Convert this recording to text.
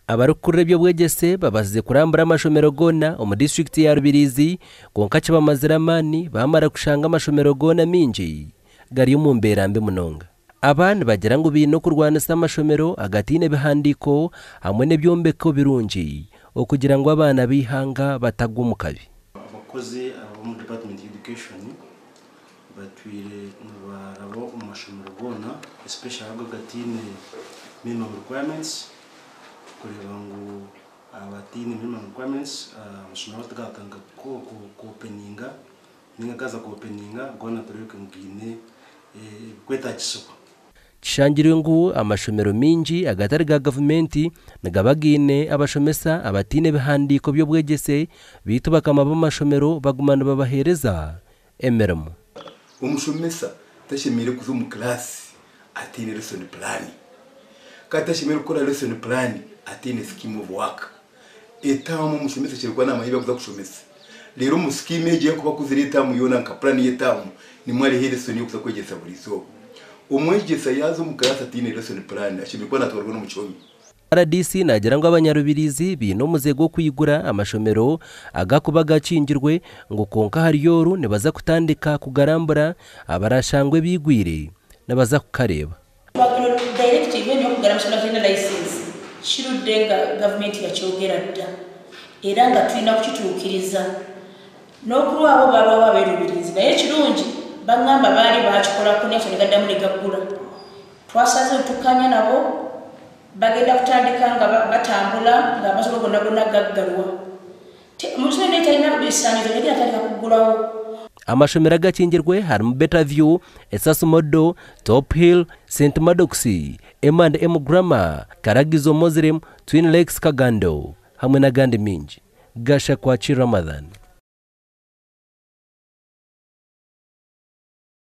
abarukure byo bwegese babazize kurambura amashomero gona omu district ya Rubirizi konka kibamazira amani bamara kushanga amashomero gona mingi gari mu mbera mbi munonga. Abandi bagira ngo bino kurwanisa amashomero agatine bihandiko hamwe n'ebyombeko birungi okugira ngo abana bihanga batagwa mu kabi. Abakozi abo mu Department of Education batwire barabo amashomero gona especially agatine minimum requirements kureba ngo abatine minimum requirements amashomero batagakanga ko openinga ninga kaza ko openinga gona tureke mugine kwetakisoko Kishangiriwe ngo amashomero mingi agatari ga government nagabagine abashomesa abatine bihandiko byo bwegese bitu bakama b'amashomero bagumana babahereza emeramo. Umushomesa tashimire kuzo mu class atine lesson plan katashimire gukora lesson plan atine scheme of work etamu umushomesa kirwa n'amahiba kuza kushomesa rero mu scheme egiye kuba kuzirita mu yona nka plan yetamu ni mwari lesson yo kuza kwegesa buri zo umwegesa yazo mu class atine lesson plan ashimirwa natwarwa no mu cyomi. RDC nagira ngo abanyarubirizi bino muzego kuyigura amashomero agakuba gacingirwe ngo konka hari yoru nebaza kutandika kugarambura abarashangwe bigwire nabaza kukareba. Directive yo kugarambura amashomero license shirudenga government ya cyogera da era nga twina kukitukiriza no kuri abo baba baberubirizi naye kirungi bangamba bali bakikola ko nefu negada muri gagura twasaze tukanya nabo bagenda kutandika nga batambula nga amasoko gonna gaggalwa musene neta ina bisanyizo negenda atandika kugulawo. Amashomero agakingirwe harimo Better View, Esasumodo, Top Hill, St. Madoxi, M&M Grammar, Karagizo Muslim, Twin Lakes Kagando hamwe na gandi mingi. Gasha kwa Ramadan.